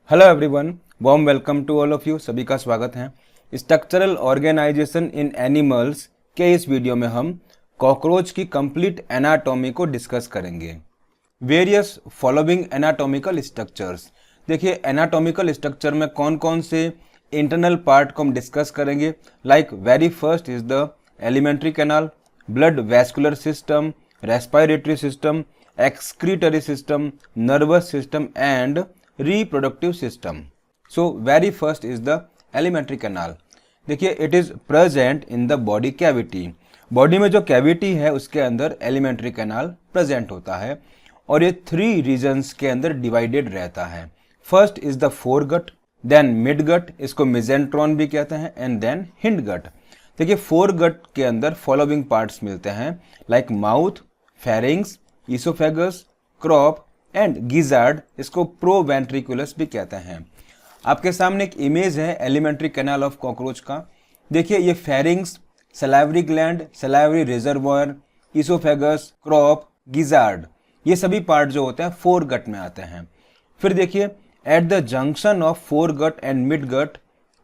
Hello everyone, warm welcome to all of you. सभी का स्वागत है। स्ट्रक्चरल ऑर्गेनाइजेशन इन एनिमल्स के इस वीडियो में हम कॉकरोच की कंप्लीट एनाटॉमी को डिस्कस करेंगे। Various following anatomical structures. देखिए, एनाटॉमिकल स्ट्रक्चर में कौन कौन से इंटरनल पार्ट को हम डिस्कस करेंगे। Like very first is the alimentary canal, blood vascular system, respiratory system, excretory system, nervous system and reproductive system. So very first is the alimentary canal. देखिए, it is present in the body cavity. Body में जो cavity है उसके अंदर alimentary canal present होता है और ये 3 रीजन्स के अंदर डिवाइडेड रहता है। First is the foregut, then midgut, इसको मिजेंट्रॉन भी कहते हैं, एंड देन हिंडगट। देखिए, फोरगट के अंदर फॉलोइंग पार्ट्स मिलते हैं like mouth, pharynx, oesophagus, crop and gizzard, इसको प्रोवेंट्रिकुलस भी कहते हैं। आपके सामने एक इमेज है एलिमेंट्री कैनाल ऑफ कॉकरोच का। देखिए, ये pharynx, salivary gland, salivary reservoir, oesophagus, crop, gizzard, ये सभी पार्ट जो होते हैं फोरगट में आते हैं। फिर देखिए, at the junction of foregut and midgut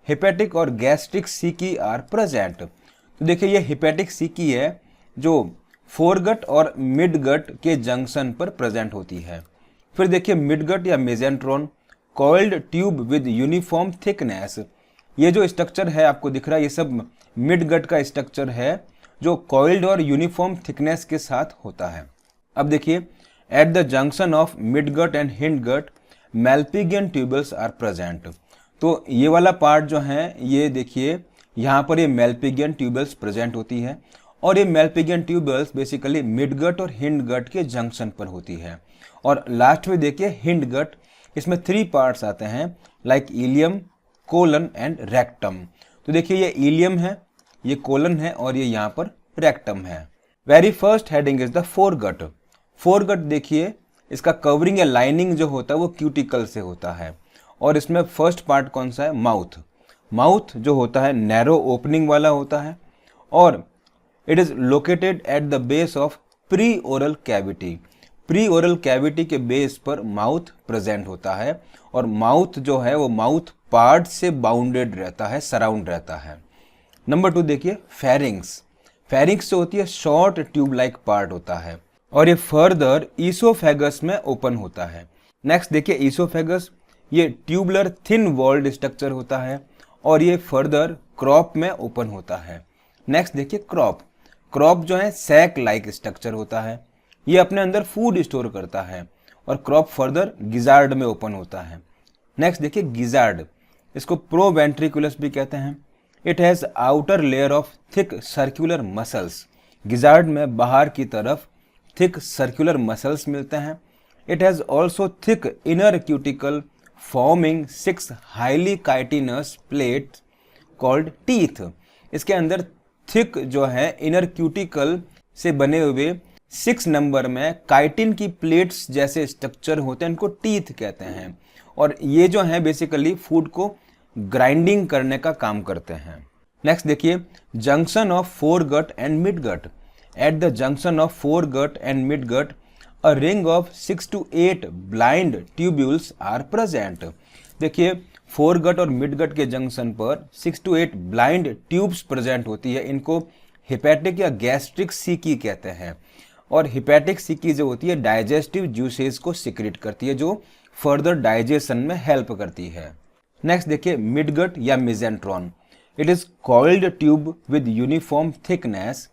hepatic और गैस्ट्रिक सीकी आर प्रेजेंट। तो देखिए, ये हेपेटिक सीकी है जो फोरगट और मिडगट के जंक्शन पर प्रेजेंट होती है। फिर देखिए, मिडगट या mesenteron, coiled tube with uniform thickness. ये जो स्ट्रक्चर है आपको दिख रहा है, ये सब मिडगट का स्ट्रक्चर है जो कॉइल्ड और यूनिफॉर्म थिकनेस के साथ होता है। अब देखिए, at the junction of midgut and hindgut Malpighian tubules are present. तो ये वाला पार्ट जो है, ये देखिए यहाँ पर ये मैल्पिगियन ट्यूबल्स प्रेजेंट होती है और ये मैल्पिगियन ट्यूबल्स बेसिकली मिडगट और हिंडगट के जंक्शन पर होती है। और लास्ट में देखिए हिंडगट, इसमें 3 पार्ट्स आते हैं like ileum, colon and rectum. तो देखिए, ये इलियम है, ये कोलन है और ये यहाँ पर रेक्टम है। Very first heading is the foregut. Foregut देखिए, इसका कवरिंग या लाइनिंग जो होता है वो क्यूटिकल से होता है और इसमें फर्स्ट पार्ट कौन सा है, माउथ। माउथ जो होता है नैरो ओपनिंग वाला होता है और it is located at the base of pre oral cavity. Pre oral cavity के बेस पर माउथ प्रेजेंट होता है और माउथ जो है वो माउथ पार्ट से बाउंडेड रहता है, सराउंड रहता है। नंबर 2 देखिए, फेरिंग्स। फेरिंग्स जो होती है शॉर्ट ट्यूब लाइक पार्ट होता है और ये फर्दर ईसोफेगस में ओपन होता है। नेक्स्ट देखिए, ईसोफेगस, ये ट्यूबुलर थिन वॉल्ड स्ट्रक्चर होता है और ये फर्दर क्रॉप में ओपन होता है। नेक्स्ट देखिए, क्रॉप। क्रॉप जो है सैक लाइक स्ट्रक्चर होता है, ये अपने अंदर फूड स्टोर करता है और क्रॉप फर्दर गिजार्ड में ओपन होता है। नेक्स्ट देखिए, गिजार्ड, इसको प्रोवेंट्रिकुलस भी कहते हैं। It has outer layer of thick circular muscles. Gizzard में बाहर की तरफ थिक सर्कुलर मसल्स मिलते हैं। It has also thick inner cuticle forming 6 highly chitinous plate called teeth. इसके अंदर थिक जो है इनर क्यूटिकल से बने हुए 6 नंबर में काइटिन की प्लेट्स जैसे स्ट्रक्चर होते हैं, इनको टीथ कहते हैं और ये जो है बेसिकली फूड को ग्राइंडिंग करने का काम करते हैं। नेक्स्ट देखिए, junction of foregut and midgut. At the junction of foregut and midgut a ring of 6 to 8 blind tubules are present. देखिए, फोरगट और मिडगट के जंक्शन पर 6 to 8 ब्लाइंड ट्यूब्स प्रेजेंट होती है। इनको हेपेटिक या गैस्ट्रिक सीकी कहते हैं और हेपेटिक सीकी जो होती है डाइजेस्टिव जूसेस को सिक्रेट करती है जो फर्दर डाइजेशन में हेल्प करती है। नेक्स्ट देखिए, मिडगट या mesenteron. It is coiled tube with uniform thickness.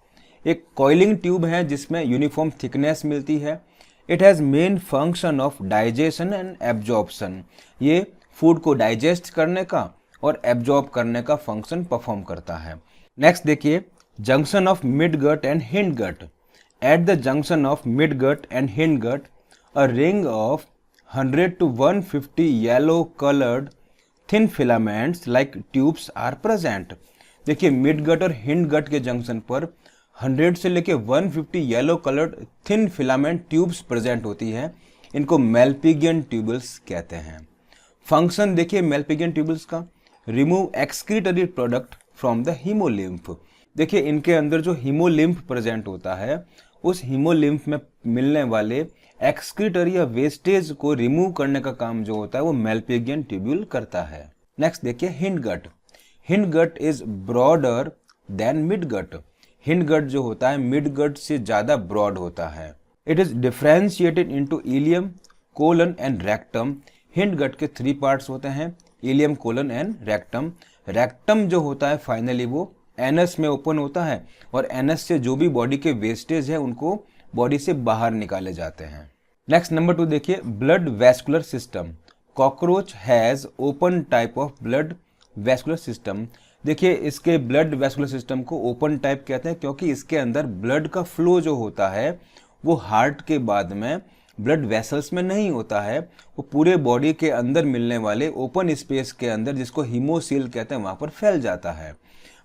एक कॉइलिंग ट्यूब है जिसमें यूनिफॉर्म थिकनेस मिलती है। It has main function of digestion and absorption. ये फूड को डाइजेस्ट करने का और एब्जॉर्ब करने का फंक्शन परफॉर्म करता है। नेक्स्ट देखिए, junction of midgut and hindgut. At the junction of midgut and hindgut, a ring of 100 to 150 yellow colored thin filaments like tubes are present. देखिए, मिडगट और हिंडगट के जंक्शन पर 100 से लेके 150 yellow coloured thin filament tubes present होती है। इनको मैल्पिगियन tubules कहते हैं। फंक्शन देखिए मैल्पिगियन ट्यूबल्स का, remove excretory product from the haemolymph. देखिए, इनके अंदर जो हीमोलिम्फ प्रेजेंट होता है उस हीमोलिम्फ में मिलने वाले एक्सक्रीटरी या वेस्टेज को रिमूव करने का काम जो होता है वो मेलपिगियन ट्यूब्यूल करता है। नेक्स्ट देखिए hindgut. Hindgut is broader than midgut. Hindgut जो होता है मिड गट से ज्यादा ब्रॉड होता है। It is differentiated into ileum, colon and rectum. Hindgut के 3 पार्ट्स होते हैं, ileum, colon and rectum. Rectum जो होता है फाइनली वो एनस में ओपन होता है और एनस से जो भी बॉडी के वेस्टेज है उनको बॉडी से बाहर निकाले जाते हैं। नेक्स्ट नंबर 2 देखिए blood vascular system. Cockroach has open type of blood vascular system. देखिए इसके ब्लड वैस्कुलर सिस्टम को ओपन टाइप कहते हैं क्योंकि इसके अंदर ब्लड का फ्लो जो होता है वो हार्ट के बाद में ब्लड वेसल्स में नहीं होता है, वो पूरे बॉडी के अंदर मिलने वाले ओपन स्पेस के अंदर जिसको हीमोसील कहते हैं वहां पर फैल जाता है।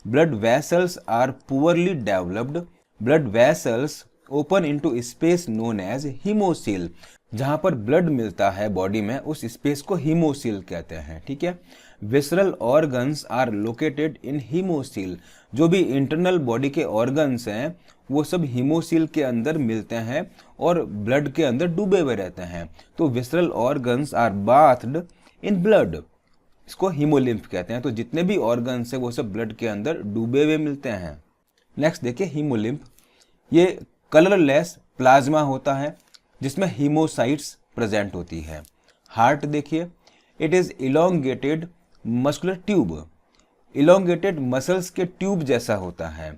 Blood vessels are poorly developed. Blood vessels open into space known as haemocoel. जहां पर ब्लड मिलता है बॉडी में उस स्पेस को हीमोसील कहते हैं। ठीक है। Visceral organs are located in haemocoel. जो भी इंटरनल बॉडी के ऑर्गन्स हैं वो सब हीमोसील के अंदर मिलते हैं और ब्लड के अंदर डूबे हुए रहते हैं। तो visceral organs are bathed in blood, इसको हीमोलिम्फ कहते हैं। तो जितने भी ऑर्गन्स है वो सब ब्लड के अंदर डूबे हुए मिलते हैं। नेक्स्ट देखिए हीमोलिम्फ। ये कलरलेस प्लाज्मा होता है जिसमें हीमोसाइट्स प्रेजेंट होती है। हार्ट देखिए, it is elongated muscular tube. Elongated muscles के ट्यूब जैसा होता है।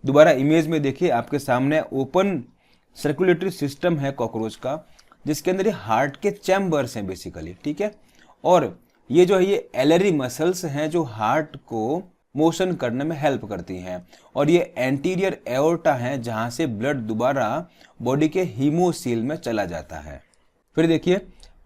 दोबारा इमेज में देखिए आपके सामने ओपन सर्कुलेटरी सिस्टम है कॉकरोच का, जिसके अंदर ये हार्ट के चैम्बर्स हैं बेसिकली। ठीक है। और ये जो है ये एलरी मसल्स हैं जो हार्ट को मोशन करने में हेल्प करती हैं और ये एंटीरियर एओर्टा है जहां से ब्लड दोबारा बॉडी के हीमोसील में चला जाता है। फिर देखिए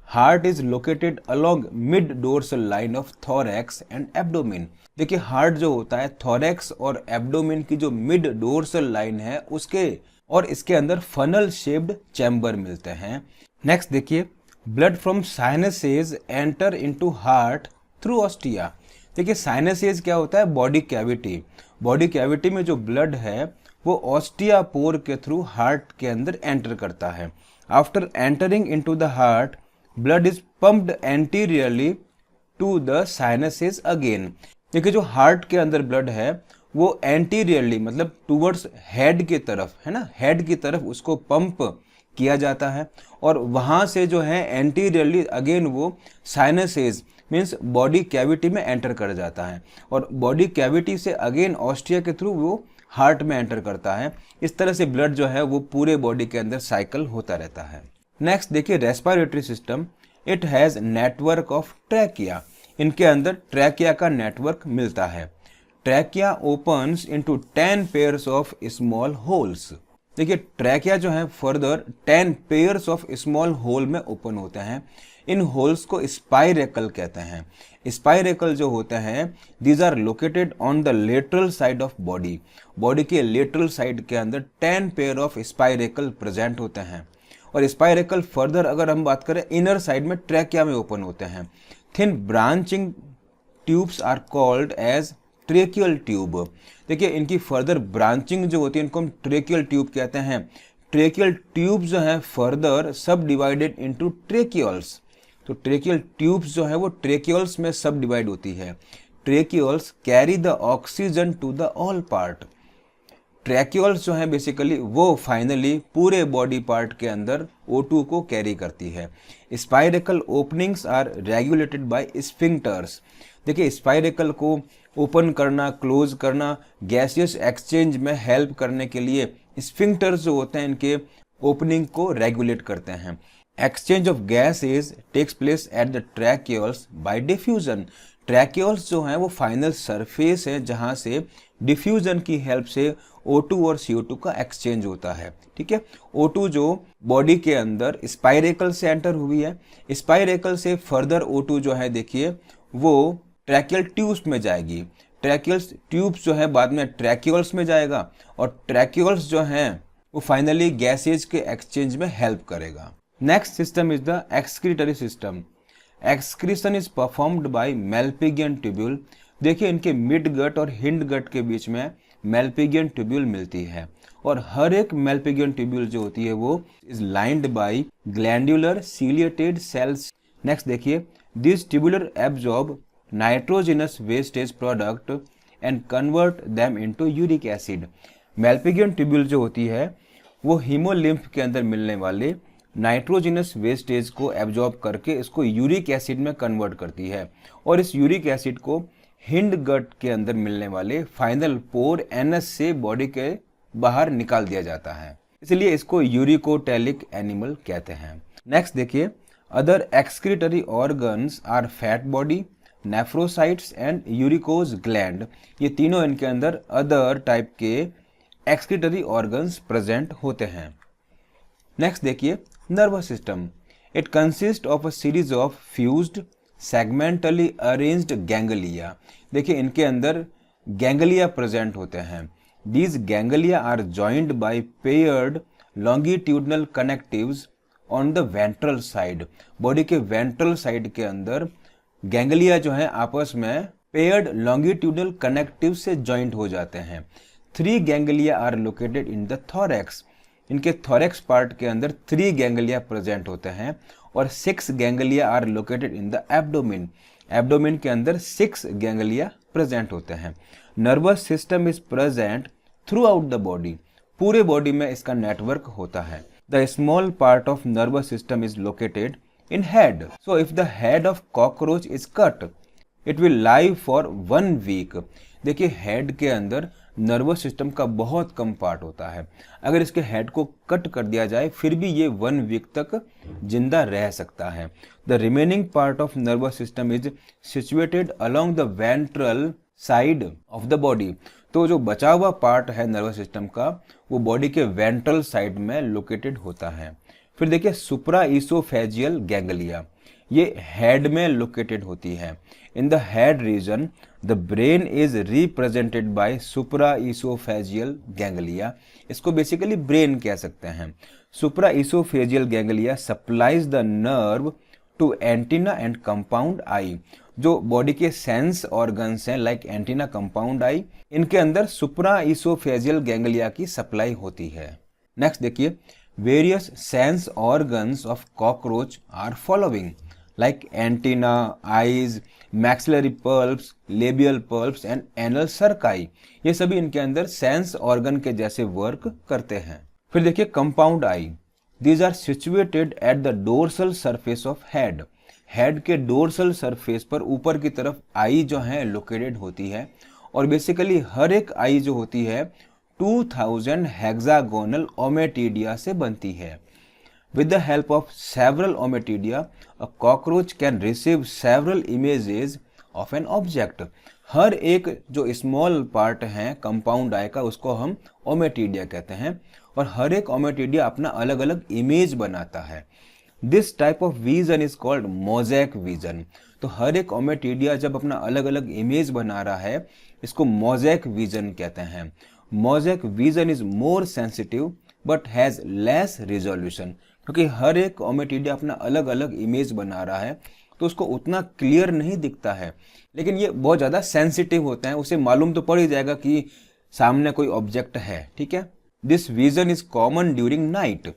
heart is located along mid dorsal line of thorax and abdomen. देखिए हार्ट जो होता है थोरैक्स और एब्डोमेन की जो मिड डोर्सल लाइन है उसके और इसके अंदर फनल शेप्ड चैम्बर मिलते हैं। नेक्स्ट देखिए blood from sinuses enter into heart through ostia. देखिए साइनसेज क्या होता है, बॉडी कैविटी। बॉडी कैविटी में जो ब्लड है वो ऑस्टिया पोर के थ्रू हार्ट के अंदर एंटर करता है। After entering into the heart blood is pumped anteriorly to the sinuses again. देखिए जो हार्ट के अंदर ब्लड है वो एंटीरियरली मतलब टूवर्ड्स हेड की तरफ है ना, हेड की तरफ उसको पंप किया जाता है और वहां से जो है एंटीरियरली अगेन वो साइनसेज मीन्स बॉडी कैविटी में एंटर कर जाता है और बॉडी कैविटी से अगेन ऑस्टिया के थ्रू वो हार्ट में एंटर करता है। इस तरह से ब्लड जो है वो पूरे बॉडी के अंदर साइकिल होता रहता है। नेक्स्ट देखिए respiratory system. It has network of trachea. इनके अंदर ट्रैकिया का नेटवर्क मिलता है। Trachea opens into 10 pairs of small holes. देखिए ट्रैकिया जो है further 10 pairs of small hole में ओपन होते हैं। इन होल्स को स्पाइरेकल कहते हैं। स्पाइरेकल जो होते हैं these are located on the lateral side of body. Body के लेटरल साइड के अंदर 10 पेयर ऑफ स्पाइरेकल प्रेजेंट होते हैं और स्पाइरेकल फर्दर अगर हम बात करें इनर साइड में ट्रैकिया में ओपन होते हैं। Thin branching tubes are called as tracheal tube. देखिए इनकी फर्दर ब्रांचिंग जो होती है इनको हम ट्रेकियल ट्यूब कहते हैं। ट्रेकियल ट्यूब जो है फर्दर सब डिवाइडेड इनटू ट्रेकियल्स। तो ट्रेकियल ट्यूब्स जो है वो ट्रेकियल्स में सब डिवाइड होती है। Tracheoles carry the oxygen to the all part. Tracheoles जो है बेसिकली वो फाइनली पूरे बॉडी पार्ट के अंदर O2 को कैरी करती है। Spiracle openings are regulated by sphincters. देखिए स्पाइरेकल को ओपन करना क्लोज करना गैसियस एक्सचेंज में हेल्प करने के लिए स्फिंक्टर्स जो होते हैं इनके ओपनिंग को रेगुलेट करते हैं। Exchange of gases takes place at the tracheoles by diffusion. Tracheoles जो हैं वो फाइनल सरफेस है जहां से डिफ्यूजन की हेल्प से O2 और CO2 का एक्सचेंज होता है। ठीक है। O2 जो बॉडी के अंदर स्पाइरेकल से एंटर हुई है, स्पाइरेकल से फर्दर O2 जो है देखिए वो ट्रैकियल ट्यूब्स में जाएगी। ट्रैकियल ट्यूब्स जो है बाद में ट्रैक्यूल्स में जाएगा और ट्रैक्यूल्स जो हैं वो फाइनली गैसेज के एक्सचेंज में हेल्प करेगा। Next system is the excretory system. Excretion is performed by Malpighian tubule. देखिए इनके मिड गट और हिंड गट के बीच में मेल्पिगियन ट्यूब्यूल मिलती है और हर एक मेल्पिगियन ट्यूब्यूल जो होती है वो is lined by glandular ciliated cells. Next देखिए, this tubular absorb nitrogenous wastage product and convert them into uric acid. Malpighian tubule जो होती है वो हीमोलिम्फ के अंदर मिलने वाले नाइट्रोजिनस वेस्टेज को एब्जॉर्ब करके इसको यूरिक एसिड में कन्वर्ट करती है और इस यूरिक एसिड को हिंड गट के अंदर मिलने वाले फाइनल पोर एनस से बॉडी के बाहर निकाल दिया जाता है, इसलिए इसको यूरिकोटेलिक एनिमल कहते हैं। नेक्स्ट देखिए, other excretory organs are fat body, nephrocytes and uricose gland. ये तीनों इनके अंदर अदर टाइप के एक्सक्रीटरी ऑर्गन्स प्रेजेंट होते हैं। नेक्स्ट देखिए, nervous system. It consist of a series of fused segmentally arranged ganglia. देखिए इनके अंदर गैंगलिया प्रेजेंट होते हैं। These ganglia are joined by paired longitudinal connectives on the ventral side. Body के ventral side के अंदर गैंगलिया जो है आपस में पेयर्ड लॉन्गिट्यूडनल कनेक्टिव से जॉइंट हो जाते हैं। 3 ganglia are located in the thorax. इनके थोरैक्स पार्ट के अंदर 3 गैंगलिया प्रेजेंट होते हैं और 6 ganglia are located in the abdomen. Abdomen के अंदर 6 गैंगलिया प्रेजेंट होते हैं। Nervous system is present throughout the body. पूरे बॉडी में इसका नेटवर्क होता है। The small part of nervous system is located in head. So if the head of cockroach is cut, it will live for 1 week. देखिए head के अंदर nervous system का बहुत कम पार्ट होता है। अगर इसके हेड को कट कर दिया जाए फिर भी ये 1 वीक तक जिंदा रह सकता है। The remaining part of nervous system is situated along the ventral side of the body. तो जो बचा हुआ पार्ट है नर्वस सिस्टम का वो बॉडी के वेंट्रल साइड में लोकेटेड होता है। फिर देखिए सुप्रा ईसोफेजियल गैंगलिया, ये हेड में लोकेटेड होती है। In the head region the brain is represented by supra oesophageal ganglia. इसको बेसिकली ब्रेन कह सकते हैं। Supra oesophageal ganglia supplies the nerve to antenna and compound eye. जो बॉडी के सेंस ऑर्गन्स हैं लाइक एंटीना, कंपाउंड आई, इनके अंदर supra oesophageal ganglia की सप्लाई होती है। नेक्स्ट देखिए, various sense organs of cockroach are following like antenna, eyes, maxillary pulps, labial pulps and anal cerci। ये सभी इनके अंदर सेंस ऑर्गन के जैसे वर्क करते हैं। फिर देखिए compound I, these are situated at the dorsal surface of head। Head के डोर्सल सरफेस पर ऊपर की तरफ आई जो है लोकेटेड होती है और बेसिकली हर एक आई जो होती है 2000 हेक्सागोनल ओमेटिडिया से बनती है। With the help of several omatidia, a cockroach can receive several images of an object। हर एक जो स्मॉल पार्ट है कंपाउंड आई का उसको हम ओमेटिडिया कहते हैं और हर एक ओमेटिडिया अपना अलग अलग इमेज बनाता है। This type of vision is called mosaic vision. तो हर एक ओमेटिडिया जब अपना अलग अलग इमेज बना रहा है इसको मोज़ेक विजन कहते हैं। Mosaic vision is more sensitive but has less resolution. क्योंकि हर एक ओमेटिडिया अपना अलग अलग इमेज बना रहा है तो उसको उतना क्लियर नहीं दिखता है, लेकिन ये बहुत ज़्यादा सेंसिटिव होता है। उसे मालूम तो पड़ ही जाएगा कि सामने कोई ऑब्जेक्ट है, ठीक है। This vision is common during night,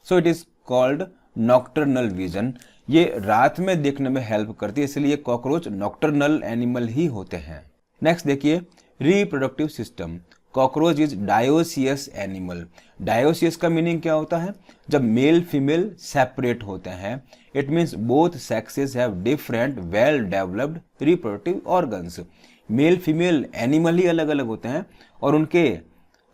so it is called nocturnal vision. ये रात में देखने में हेल्प करती है, इसलिए कॉकरोच नॉक्टर्नल एनिमल ही होते हैं। नेक्स्ट देखिए reproductive system. Cockroach is dioecious animal. Dioecious का मीनिंग क्या होता है? जब मेल फीमेल सेपरेट होते हैं, it means both sexes have different well developed reproductive organs. Male female animal ही अलग अलग होते हैं और उनके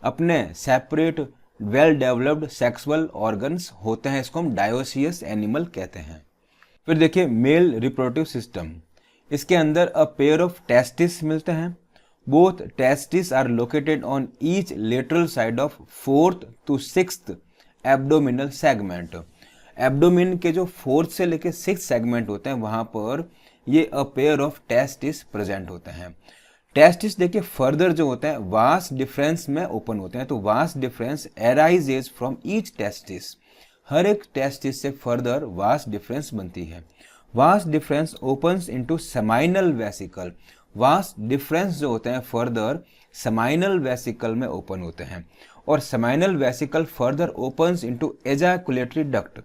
अपने separate well developed sexual organs होते हैं। इसको हम डायोसियस एनिमल कहते हैं। फिर देखिए मेल रिप्रोडक्टिव सिस्टम, इसके अंदर अ पेयर ऑफ टेस्टिस मिलते हैं। Both testis are located on each lateral side of 4th to 6th abdominal segment. Abdomen के जो 4th से लेके 6th सेगमेंट होते हैं वहां पर ये अ पेयर ऑफ टेस्टिस प्रेजेंट होते हैं। टेस्टिस देखिए फर्दर जो होते हैं वास डिफरेंस में ओपन होते हैं, तो vas deferens arises from each testis. हर एक टेस्टिस से फर्दर वास डिफरेंस बनती है। Vas deferens opens into seminal vesicle. Vas deferens जो होते हैं फर्दर सेमाइनल वेसिकल में ओपन होते हैं और seminal vesicle further opens into ejaculatory duct.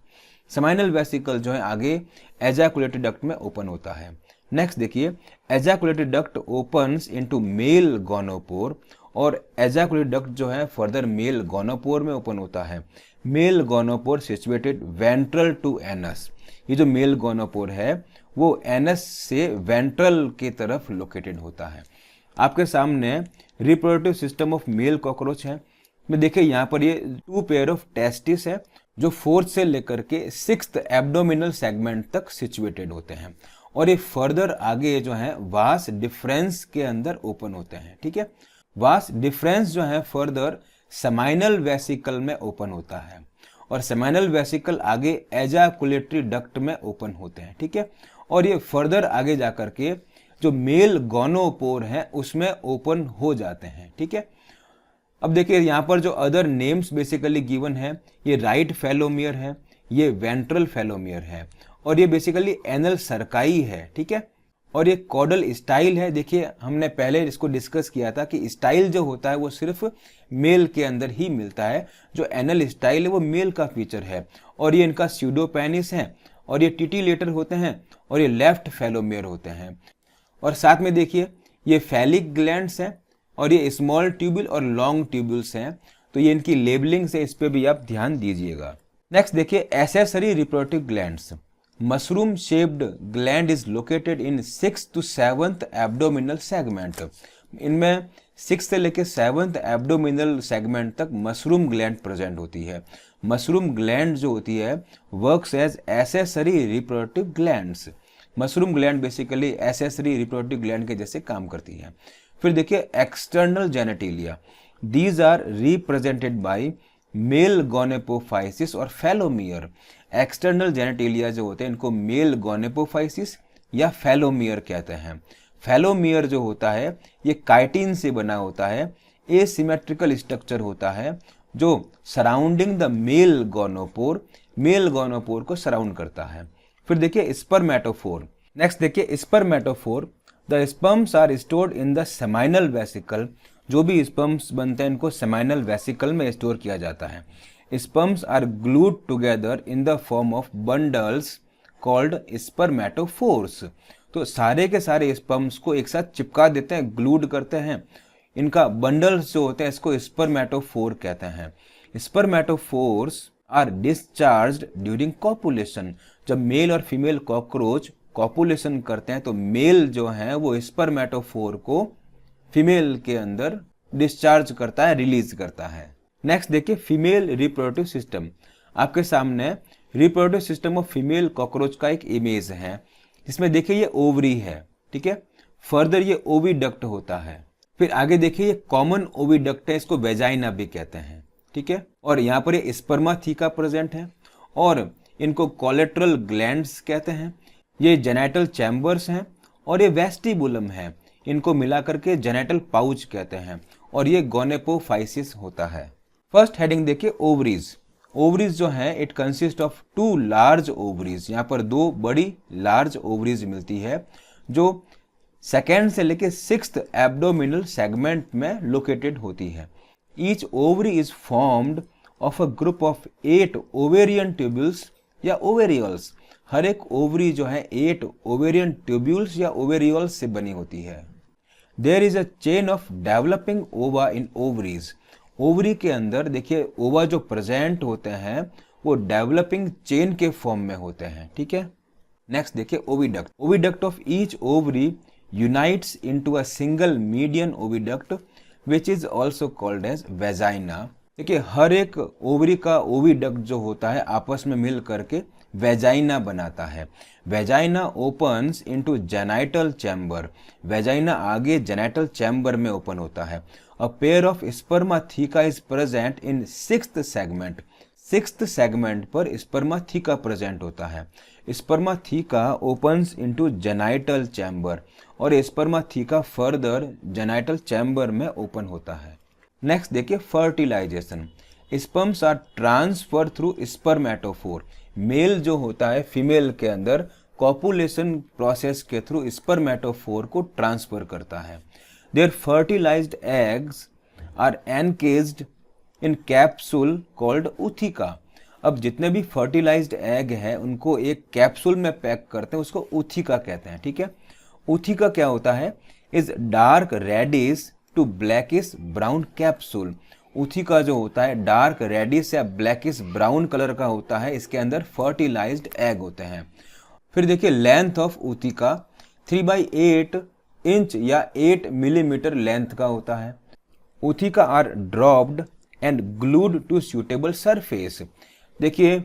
Seminal vesicle जो है आगे एजाकुलेटरी डक्ट में ओपन होता है। नेक्स्ट देखिए, ejaculatory duct opens into male gonopore और एजाकुलेटरी डक्ट जो है फर्दर मेल गोनोपोर में ओपन होता है। Male gonopore situated ventral to anus. ये जो मेल गोनोपोर है वो एनस से वेंट्रल की तरफ लोकेटेड होता है। आपके सामने reproductive system of male cockroach है। में देखिए यहाँ पर ये 2 पेयर ऑफ टेस्टिस है जो 4th से लेकर के 6th एब्डोमिनल सेगमेंट तक सिचुएटेड होते हैं और ये फर्दर आगे जो है वास डिफरेंस के अंदर ओपन होते हैं। ठीक है, वास डिफरेंस जो है फर्दर सेमाइनल वेसिकल में ओपन होता है और सेमाइनल वेसिकल आगे एजाकुलेटरी डक्ट में ओपन होते हैं। ठीक है, और ये फर्दर आगे जाकर के जो मेल गोनोपोर है उसमें ओपन हो जाते हैं। ठीक है, अब देखिए यहाँ पर जो अदर नेम्स बेसिकली गिवन है, ये राइट फेलोमियर है, ये वेंट्रल फेलोमियर है और ये बेसिकली एनल सर्काई है। ठीक है, और ये कॉडल स्टाइल है। देखिए हमने पहले इसको डिस्कस किया था कि स्टाइल जो होता है वो सिर्फ मेल के अंदर ही मिलता है, जो एनल स्टाइल है वो मेल का फीचर है और ये इनका स्यूडोपेनिस है और ये टिटिलेटर होते हैं और ये लेफ्ट फेलोमियर होते हैं। और साथ में देखिए ये फैलिक ग्लैंड्स हैं और ये स्मॉल ट्यूब्यूल और लॉन्ग ट्यूब्यूल्स हैं, तो ये इनकी लेबलिंग से इस पे भी आप ध्यान दीजिएगा। नेक्स्ट देखिए accessory reproductive glands. Mushroom shaped gland is located in 6th to 7th abdominal segment. इनमें 6th से लेकर 7th एब्डोमिनल सेगमेंट तक मशरूम ग्लैंड प्रेजेंट होती है। मशरूम ग्लैंड जो होती है works as accessory reproductive glands. Mushroom gland basically accessory reproductive gland के जैसे काम करती है। फिर देखिए external genitalia, these are represented by male gonapophysis और फेलोमियर। एक्सटर्नल जेनेटिलिया जो होते हैं इनको मेल गोनेपोफाइसिस या फेलोमियर कहते हैं। फेलोमियर जो होता है ये काइटिन से बना होता है, एसिमेट्रिकल स्ट्रक्चर होता है जो सराउंडिंग द मेल गोनोपोर को सराउंड करता है। फिर देखिए स्पर्मेटोफोर। नेक्स्ट देखिए spermatophore, the sperms are stored in the seminal vesicle. जो भी स्पर्म्स बनते हैं इनको सेमाइनल वेसिकल में स्टोर किया जाता है। Sperms are glued together in the form of bundles called spermatophores. तो सारे के सारे स्पर्म्स को एक साथ चिपका देते हैं, ग्लूड करते हैं। इनका बंडल्स जो होते हैं इसको स्पर्मेटोफोर कहते हैं। Spermatophores are discharged during copulation. जब मेल और फीमेल कॉकरोच कॉपुलेशन करते हैं तो मेल जो है वो स्पर्मेटोफोर को फीमेल के अंदर डिस्चार्ज करता है, रिलीज करता है। नेक्स्ट देखिए फीमेल रिप्रोडक्टिव सिस्टम। आपके सामने reproductive system of female cockroach का एक इमेज है। इसमें देखिए ये ओवरी है। ठीक है, फर्दर ये ओविडक्ट होता है। फिर आगे देखिए ये कॉमन ओविडक्ट है, इसको वेजाइना भी कहते हैं। ठीक है, और यहाँ पर ये स्पर्माथीका प्रेजेंट है और इनको कोलेट्रल ग्लैंड्स कहते हैं। ये जेनेटल चैम्बर्स हैं और ये वेस्टिबुलम है, इनको मिलाकर के जेनेटल पाउच कहते हैं और ये गोनेपोफाइसिस होता है। फर्स्ट हेडिंग देखिए ओवरीज। ओवरीज जो है it consist of 2 large ovaries. यहाँ पर 2 बड़ी लार्ज ओवरीज मिलती है जो 2nd से लेके 6th एब्डोमिनल सेगमेंट में लोकेटेड होती है। Each ovary is formed of a group of 8 ovarian tubules या ओवेरियल्स। हर एक ओवरी जो है 8 ओवेरियन ट्यूब्यूल्स या ओवेरियल्स से बनी होती है। There is a chain of developing ova in ovaries. Ovary के अंदर देखिए ओवा जो प्रेजेंट होते हैं वो डेवलपिंग चेन के फॉर्म में होते हैं। ठीक है, नेक्स्ट देखिए oviduct. Oviduct of each ovary unites into a single median oviduct which is also called as vagina. देखिए हर एक ओवरी का ओविडक्ट जो होता है आपस में मिल करके वेजाइना बनाता है। Vagina opens into genital chamber. Vagina आगे जेनाइटल चैम्बर में ओपन होता है। A pair of spermatheca is present in 6th segment. 6th segment पर स्पर्माथीका प्रेजेंट होता है। Spermatheca opens into genital chamber और स्पर्माथीका फर्दर जेनाइटल चैम्बर में open होता है। नेक्स्ट देखिए fertilisation. Sperms are transfer through spermatophore. Male जो होता है फीमेल के अंदर कॉपुलेशन प्रोसेस के थ्रू स्पर्मेटोफोर को ट्रांसफर करता है। Their fertilised eggs are encased in capsule called ootheca. अब जितने भी फर्टिलाइज्ड एग हैं उनको एक कैप्सूल में पैक करते हैं, उसको ऊथिका कहते हैं। ठीक है, ऊथिका क्या होता है? Is dark reddish to blackish brown capsule. Ootheca जो होता है डार्क रेडिश या ब्लैकिश ब्राउन कलर का होता है, इसके अंदर फर्टिलाइज्ड एग होते हैं। फिर देखिए लेंथ ऑफ ऊथिका 3/8 इंच या 8 मिलीमीटर लेंथ का होता है। Ootheca are dropped and glued to suitable surface. देखिए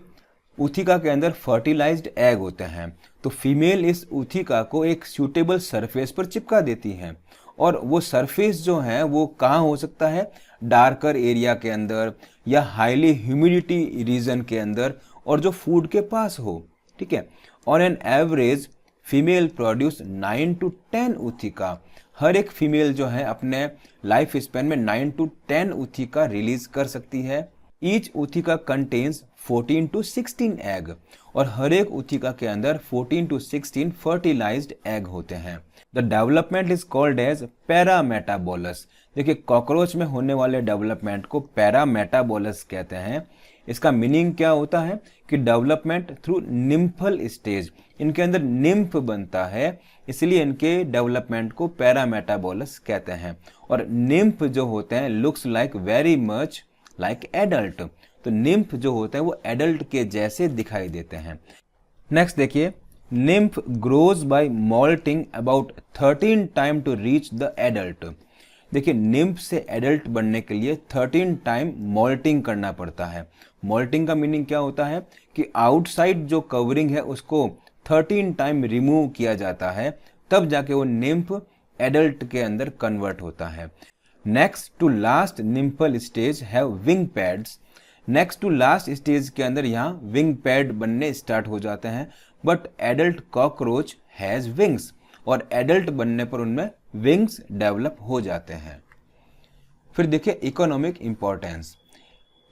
ऊथिका के अंदर फर्टिलाइज्ड एग होते हैं, तो फीमेल इस ऊथिका को एक सूटेबल सरफेस पर चिपका देती है, और वो सरफेस जो है वो कहाँ हो सकता है? डार्कर एरिया के अंदर या हाईली ह्यूमिडिटी रीजन के अंदर, और जो फूड के पास हो। ठीक है, on an average female produce 9 to 10 ootheca. हर एक फीमेल जो है अपने लाइफ स्पेन में 9 to 10 ऊथिका रिलीज कर सकती है। ईच ऊथिका कंटेन्स 14 to 16 एग, और हर एक ऊथिका के अंदर 14 to 16 फर्टिलाइज्ड एग होते हैं। The development is called as paurometabolous. देखिए कॉकरोच में होने वाले डेवलपमेंट को पैरामेटाबोलस कहते हैं। इसका मीनिंग क्या होता है कि डेवलपमेंट थ्रू निम्फल स्टेज, इनके अंदर निम्फ बनता है, इसलिए इनके डेवलपमेंट को पैरामेटाबोलस कहते हैं। और निम्फ जो होते हैं looks like very much like adult, तो निम्फ जो होते हैं वो एडल्ट के जैसे दिखाई देते हैं। नेक्स्ट देखिए, nymph grows by moulting about 13 time to reach the adult. देखिए निम्फ से एडल्ट बनने के लिए 13 टाइम मोल्टिंग करना पड़ता है। मोल्टिंग का मीनिंग क्या होता है कि आउटसाइड जो कवरिंग है उसको 13 टाइम रिमूव किया जाता है, तब जाके वो निम्फ एडल्ट के अंदर कन्वर्ट होता है। Next to last nymphal stage है wing pads. Next to last stage के अंदर यहाँ विंग पैड बनने स्टार्ट हो जाते हैं, but adult cockroach has wings, और एडल्ट बनने पर उनमें विंग्स डेवलप हो जाते हैं। फिर देखिए economic importance.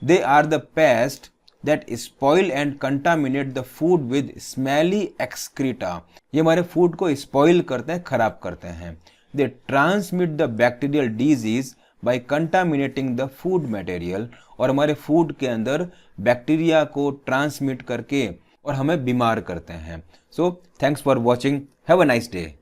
They are the pest that spoil and contaminate the food with smelly excreta. ये हमारे फूड को स्पॉइल करते हैं, खराब करते हैं। They transmit the bacterial disease by contaminating the food material, और हमारे फूड के अंदर बैक्टीरिया को ट्रांसमिट करके और हमें बीमार करते हैं। So thanks for watching, have a nice day.